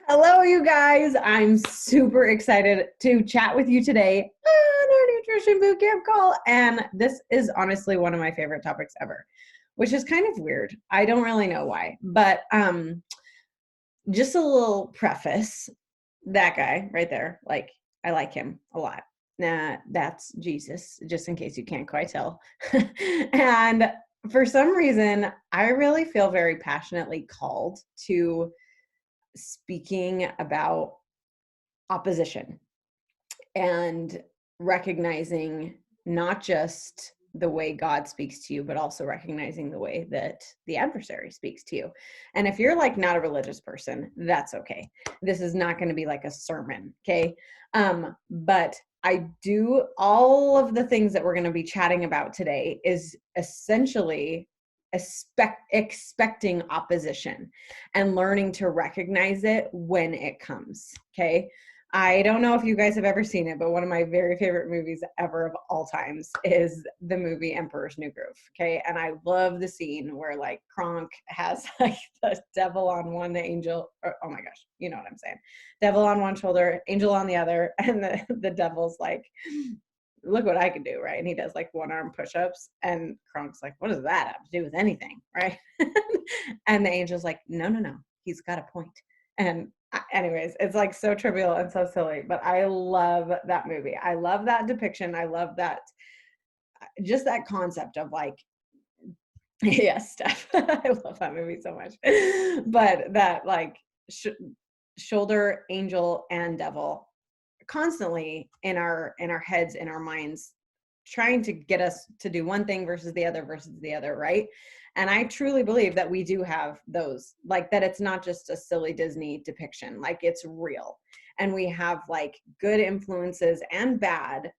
Hello, you guys. I'm super excited to chat with you today on our nutrition bootcamp call. And this is honestly one of my favorite topics ever, which is kind of weird. I don't really know why, but just a little preface. That guy right there, like, I like him a lot. Nah, that's Jesus, just in case you can't quite tell. And for some reason, I really feel very passionately called to speaking about opposition and recognizing not just the way God speaks to you, but also recognizing the way that the adversary speaks to you. And if you're like not a religious person, that's okay. This is not going to be like a sermon, okay? But I do all of the things that we're going to be chatting about today is essentially expecting opposition and learning to recognize it when it comes, okay? I don't know if you guys have ever seen it, but one of my very favorite movies ever of all times is the movie Emperor's New Groove. Okay. And I love the scene where like Kronk has like the devil on one angel. Oh my gosh. You know what I'm saying? Devil on one shoulder, angel on the other. And the devil's like, look what I can do. Right. And he does like one arm push-ups. And Kronk's like, what does that have to do with anything? Right. And the angel's like, no. He's got a point. And anyways, it's like so trivial and so silly, but I love that movie. I love that depiction. I love that, just that concept of like, yes, Steph. I love that movie so much. But that like shoulder, angel, and devil constantly in our heads, in our minds, trying to get us to do one thing versus the other, right? And I truly believe that we do have those, like that it's not just a silly Disney depiction, like it's real. And we have like good influences and bad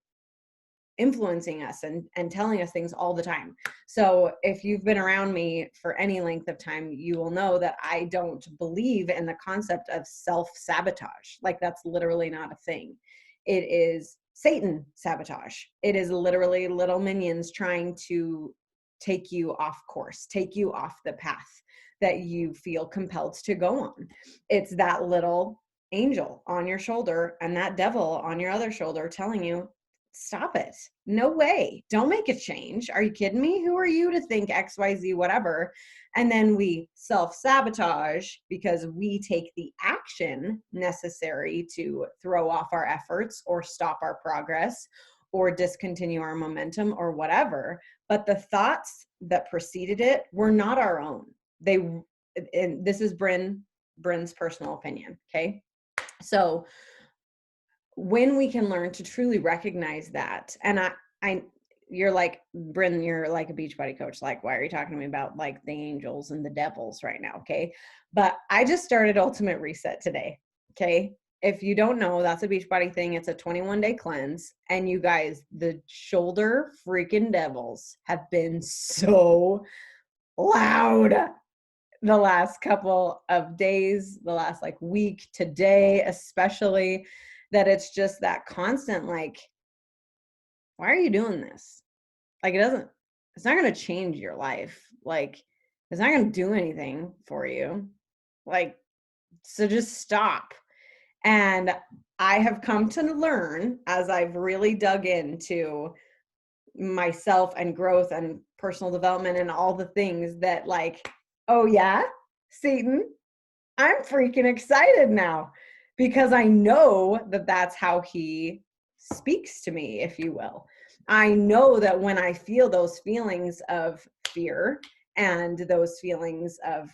influencing us and telling us things all the time. So if you've been around me for any length of time, you will know that I don't believe in the concept of self-sabotage. Like that's literally not a thing. It is Satan sabotage. It is literally little minions trying to take you off course, take you off the path that you feel compelled to go on. It's that little angel on your shoulder and that devil on your other shoulder telling you, stop it. No way. Don't make a change. Are you kidding me? Who are you to think XYZ, whatever? And then we self-sabotage because we take the action necessary to throw off our efforts or stop our progress or discontinue our momentum or whatever. But the thoughts that preceded it were not our own. And this is Bryn's personal opinion. Okay. So when we can learn to truly recognize that, and you're like, Bryn, you're like a Beachbody coach. Like, why are you talking to me about like the angels and the devils right now? Okay. But I just started Ultimate Reset today. Okay. If you don't know, that's a Beachbody thing. It's a 21-day cleanse. And you guys, the shoulder freaking devils have been so loud the last couple of days, the last like week, today especially, that it's just that constant like, why are you doing this? Like it's not going to change your life. Like it's not going to do anything for you. Like, so just stop. And I have come to learn as I've really dug into myself and growth and personal development and all the things that like, oh yeah, Satan, I'm freaking excited now because I know that that's how he speaks to me, if you will. I know that when I feel those feelings of fear and those feelings of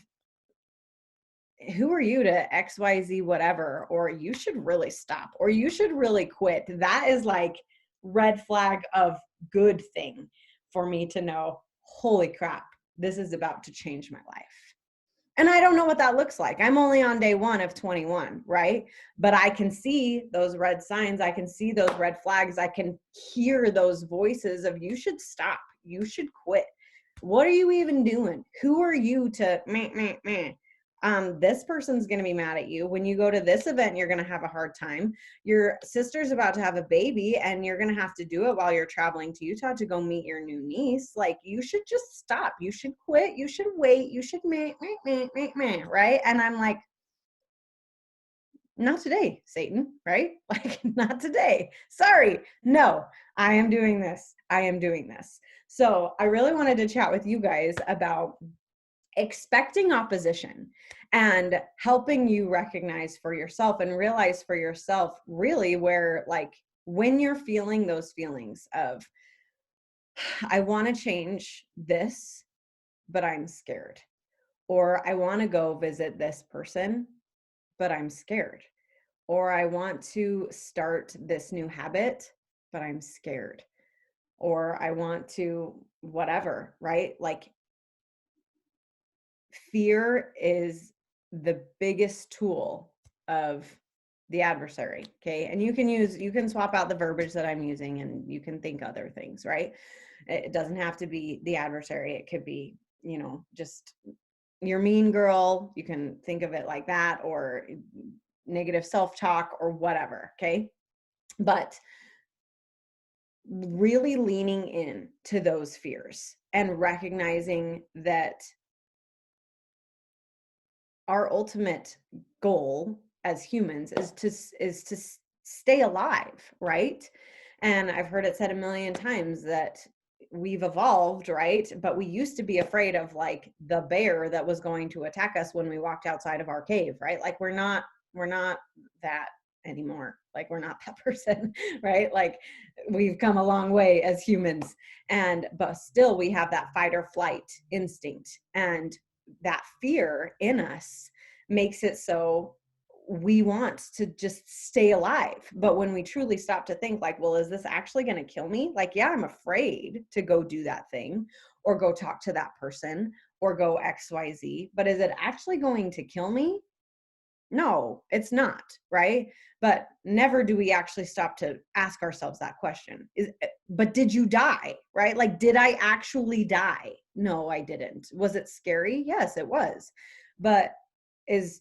who are you to XYZ whatever, or you should really stop, or you should really quit, that is like red flag of good thing for me to know, holy crap, this is about to change my life. And I don't know what that looks like. I'm only on day 1 of 21, right? But I can see those red signs. I can see those red flags. I can hear those voices of you should stop. You should quit. What are you even doing? Who are you to meh? This person's going to be mad at you. When you go to this event, you're going to have a hard time. Your sister's about to have a baby and you're going to have to do it while you're traveling to Utah to go meet your new niece. Like, you should just stop. You should quit. You should wait. You should right? And I'm like, not today, Satan, right? Like, not today. Sorry. No, I am doing this. I am doing this. So I really wanted to chat with you guys about expecting opposition and helping you recognize for yourself and realize for yourself really where, like, when you're feeling those feelings of, I want to change this, but I'm scared, or I want to go visit this person, but I'm scared, or I want to start this new habit, but I'm scared, or I want to whatever, right? Like, fear is the biggest tool of the adversary. Okay. And you can swap out the verbiage that I'm using and you can think other things, right? It doesn't have to be the adversary. It could be, just your mean girl. You can think of it like that, or negative self-talk or whatever. Okay. But really leaning in to those fears and recognizing that our ultimate goal as humans is to stay alive, right? And I've heard it said a million times that we've evolved, right? But we used to be afraid of, like, the bear that was going to attack us when we walked outside of our cave, right? Like, we're not that anymore. Like, we're not that person, right? Like, we've come a long way as humans, but still we have that fight or flight instinct, and that fear in us makes it so we want to just stay alive. But when we truly stop to think, like, well, is this actually going to kill me? Like, yeah, I'm afraid to go do that thing or go talk to that person or go XYZ, but is it actually going to kill me? No, it's not, right? But never do we actually stop to ask ourselves that question. But did you die, right? Like, did I actually die? No, I didn't. Was it scary? Yes, it was. But is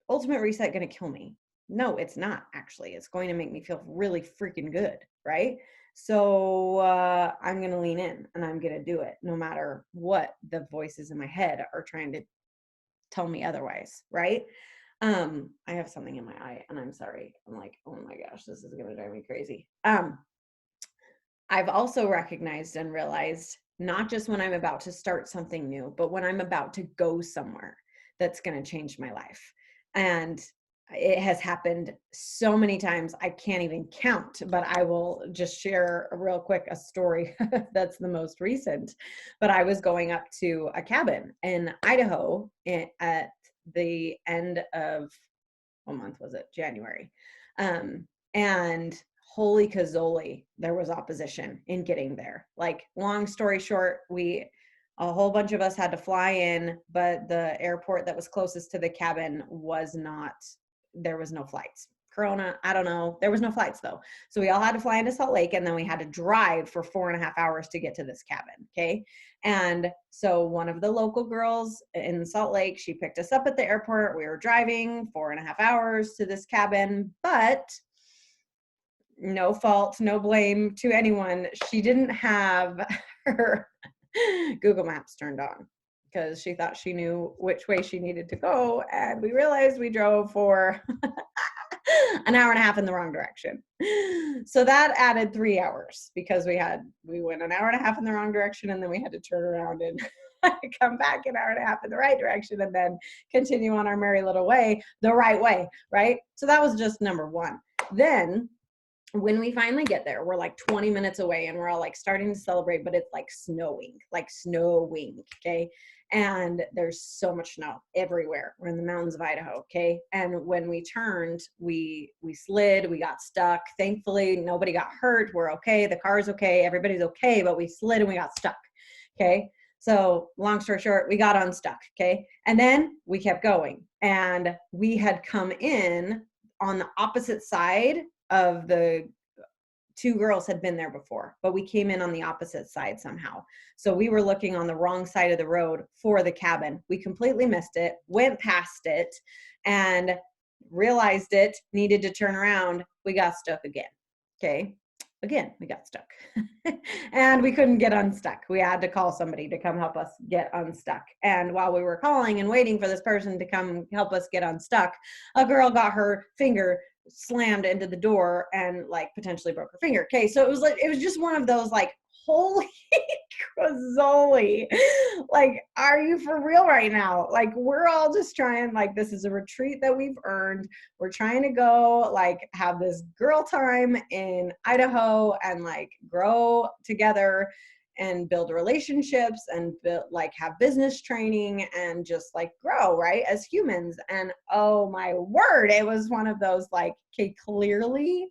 Ultimate Reset going to kill me? No, it's not actually. It's going to make me feel really freaking good, right? So I'm going to lean in and I'm going to do it no matter what the voices in my head are trying to tell me otherwise, right? I have something in my eye and I'm sorry. I'm like, oh my gosh, this is going to drive me crazy. I've also recognized and realized, not just when I'm about to start something new, but when I'm about to go somewhere that's going to change my life. And it has happened so many times, I can't even count, but I will just share real quick a story that's the most recent. But I was going up to a cabin in Idaho at the end of, what month was it? January. And holy cazoli, there was opposition in getting there. Like, long story short, a whole bunch of us had to fly in, but the airport that was closest to the cabin there was no flights. Corona, I don't know. There was no flights though. So we all had to fly into Salt Lake, and then we had to drive for 4.5 hours to get to this cabin. Okay. And so one of the local girls in Salt Lake, she picked us up at the airport. We were driving 4.5 hours to this cabin, but no fault, no blame to anyone. She didn't have her Google Maps turned on because she thought she knew which way she needed to go. And we realized we drove for an hour and a half in the wrong direction. So that added 3 hours because we went an hour and a half in the wrong direction, and then we had to turn around and come back an hour and a half in the right direction, and then continue on our merry little way the right way, right? So that was just number one. Then when we finally get there, we're like 20 minutes away and we're all like starting to celebrate, but it's like snowing, okay? And there's so much snow everywhere. We're in the mountains of Idaho, okay? And when we turned, we slid, we got stuck. Thankfully, nobody got hurt. We're okay. The car's okay. Everybody's okay, but we slid and we got stuck, okay? So long story short, we got unstuck, okay? And then we kept going, and we had come in on the opposite side of the two girls had been there before, but we came in on the opposite side somehow. So we were looking on the wrong side of the road for the cabin. We completely missed it, went past it, and realized it, needed to turn around. We got stuck again. Okay. again, we got stuck and we couldn't get unstuck. We had to call somebody to come help us get unstuck. And while we were calling and waiting for this person to come help us get unstuck, a girl got her finger slammed into the door and like potentially broke her finger. Okay. So it was just one of those like, holy Zoe, like, are you for real right now? Like, we're all just trying, like, this is a retreat that we've earned. We're trying to go, like, have this girl time in Idaho and, like, grow together and build relationships and build, like, have business training and just, like, grow, right, as humans. And, oh, my word, it was one of those, like, okay, clearly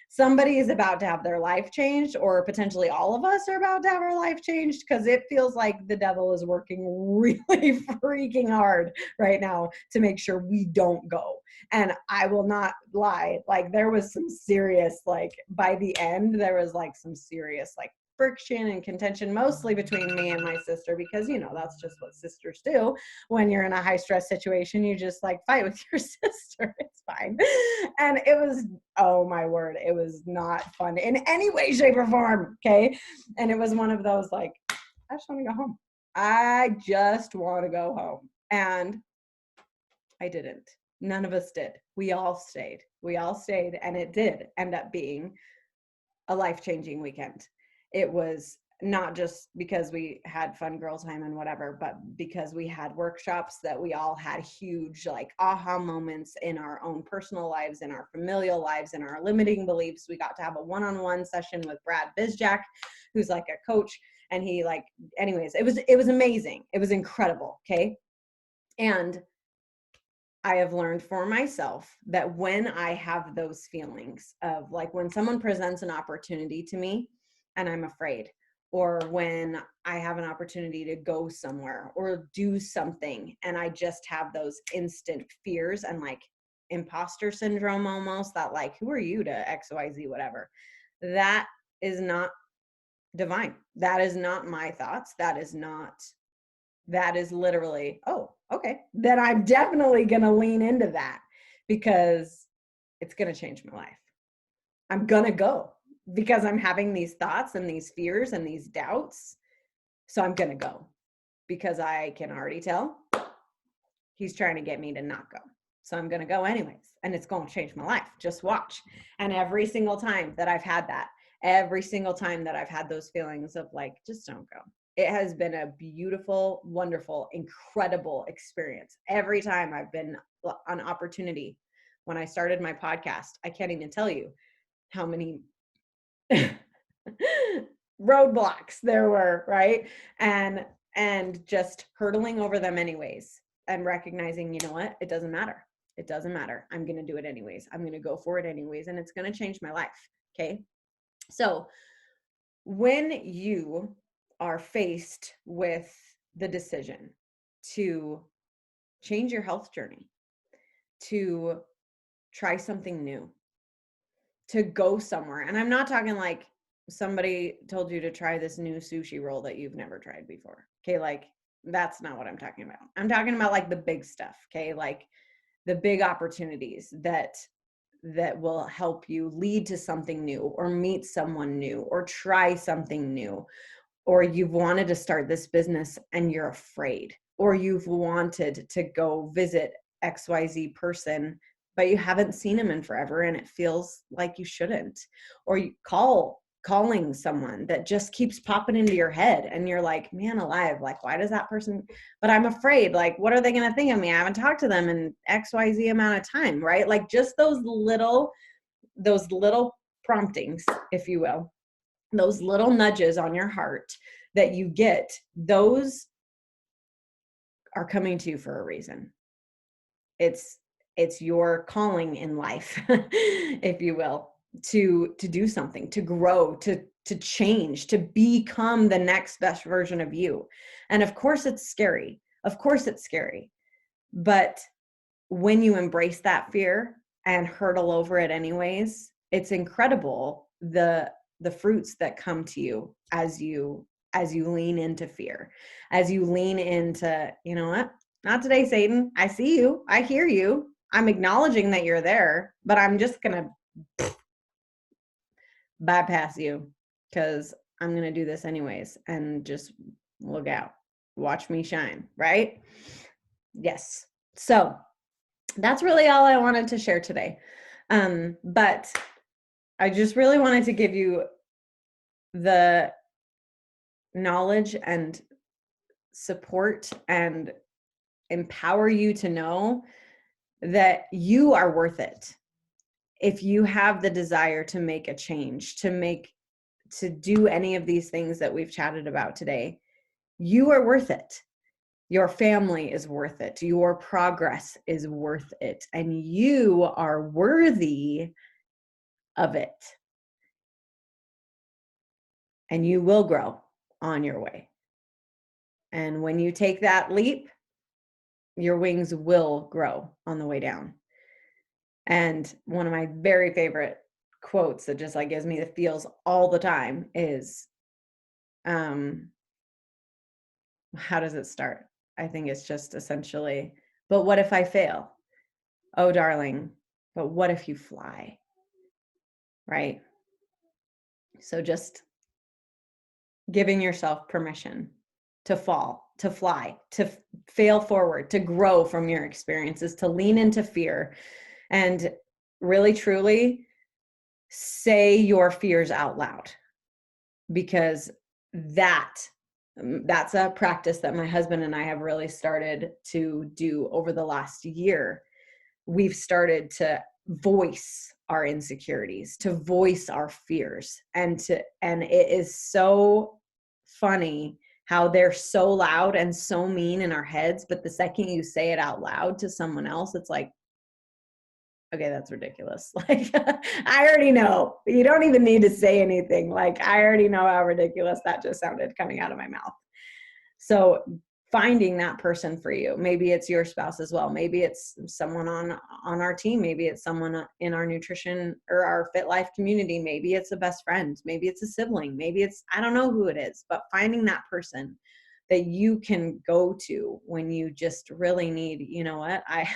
somebody is about to have their life changed, or potentially all of us are about to have our life changed, because it feels like the devil is working really freaking hard right now to make sure we don't go. And I will not lie, like there was some serious, like by the end, there was like some serious like friction and contention, mostly between me and my sister, because you know that's just what sisters do. When you're in a high stress situation, you just like fight with your sister. It's fine. And it was, oh my word, it was not fun in any way, shape, or form. Okay. And it was one of those like, I just want to go home. I just want to go home. And I didn't. None of us did. We all stayed. And it did end up being a life-changing weekend. It was not just because we had fun girl time and whatever, but because we had workshops that we all had huge like aha moments in our own personal lives, in our familial lives, in our limiting beliefs. We got to have a one-on-one session with Brad Bizjack, who's like a coach. And he like, anyways, it was amazing. It was incredible. Okay. And I have learned for myself that when I have those feelings of like when someone presents an opportunity to me and I'm afraid, or when I have an opportunity to go somewhere or do something and I just have those instant fears and like imposter syndrome almost, that like, who are you to XYZ, whatever, that is not divine. That is not my thoughts. That is literally, oh, okay, then I'm definitely going to lean into that because it's going to change my life. I'm going to go because I'm having these thoughts and these fears and these doubts. So I'm going to go because I can already tell he's trying to get me to not go. So I'm going to go anyways. And it's going to change my life. Just watch. And every single time that I've had that, every single time that I've had those feelings of like, just don't go, it has been a beautiful, wonderful, incredible experience. Every time I've been on opportunity, when I started my podcast, I can't even tell you how many roadblocks there were, right? And just hurdling over them anyways and recognizing, you know what? It doesn't matter. It doesn't matter. I'm going to do it anyways. I'm going to go for it anyways. And it's going to change my life. Okay. So when you are faced with the decision to change your health journey, to try something new, to go somewhere. And I'm not talking like somebody told you to try this new sushi roll that you've never tried before. Okay. Like that's not what I'm talking about. I'm talking about like the big stuff. Okay. Like the big opportunities that will help you lead to something new or meet someone new or try something new. Or you've wanted to start this business and you're afraid, or you've wanted to go visit XYZ person, but you haven't seen him in forever and it feels like you shouldn't. Or you calling someone that just keeps popping into your head and you're like, man alive, like why does that person, but I'm afraid, like what are they going to think of me? I haven't talked to them in XYZ amount of time, right? Like just those little promptings, if you will, those little nudges on your heart that you get, those are coming to you for a reason. It's your calling in life, if you will, to do something, to grow, to change, to become the next best version of you. And of course it's scary. But when you embrace that fear and hurdle over it anyways, it's incredible the fruits that come to you as you lean into fear, as you lean into, you know what, not today, Satan. I see you. I hear you. I'm acknowledging that you're there, but I'm just going to bypass you because I'm going to do this anyways, and just look out, watch me shine, right? Yes. So that's really all I wanted to share today. But I just really wanted to give you the knowledge and support and empower you to know that you are worth it. If you have the desire to make a change, to do any of these things that we've chatted about today, you are worth it. Your family is worth it. Your progress is worth it. And you are worthy of it. And you will grow on your way. And when you take that leap, your wings will grow on the way down. And one of my very favorite quotes that just like gives me the feels all the time is, how does it start? I think it's just essentially, but what if I fail? Oh, darling, but what if you fly? Right? So just giving yourself permission to fall, to fly, to fail forward, to grow from your experiences, to lean into fear, and really, truly say your fears out loud, because that's a practice that my husband and I have really started to do over the last year. We've started to voice our insecurities, to voice our fears, and it is so funny how they're so loud and so mean in our heads, but the second you say it out loud to someone else, it's like, okay, that's ridiculous. Like, I already know. You don't even need to say anything. Like, I already know how ridiculous that just sounded coming out of my mouth. So finding that person for you, maybe it's your spouse as well. Maybe it's someone on our team. Maybe it's someone in our nutrition or our Fit Life community. Maybe it's a best friend. Maybe it's a sibling. Maybe it's, I don't know who it is, but finding that person that you can go to when you just really need, you know what, I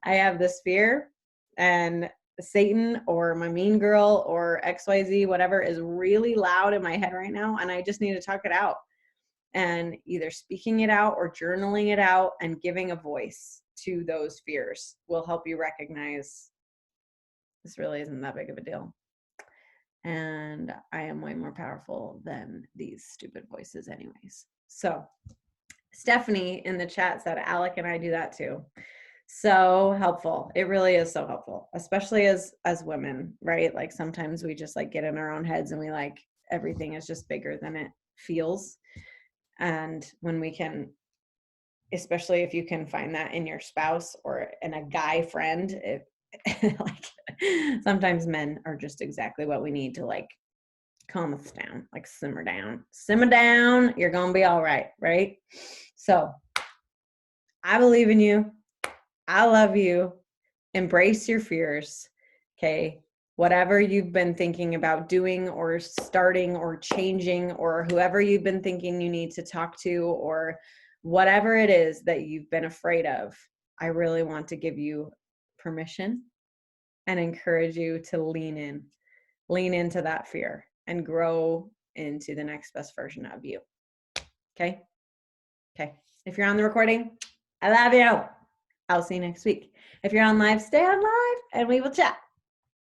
have this fear, and Satan or my mean girl or XYZ, whatever, is really loud in my head right now, and I just need to talk it out. And either speaking it out or journaling it out and giving a voice to those fears will help you recognize this really isn't that big of a deal. And I am way more powerful than these stupid voices anyways. So Stephanie in the chat said, Alec and I do that too. So helpful. It really is so helpful, especially as women, right? Like sometimes we just like get in our own heads and we like everything is just bigger than it feels. And when we can, especially if you can find that in your spouse or in a guy friend, like sometimes men are just exactly what we need to like calm us down, like simmer down, you're gonna be all right, right? So I believe in you. I love you. Embrace your fears. Okay. Whatever you've been thinking about doing or starting or changing, or whoever you've been thinking you need to talk to, or whatever it is that you've been afraid of, I really want to give you permission and encourage you to lean into that fear and grow into the next best version of you. Okay. Okay. If you're on the recording, I love you. I'll see you next week. If you're on live, stay on live and we will chat.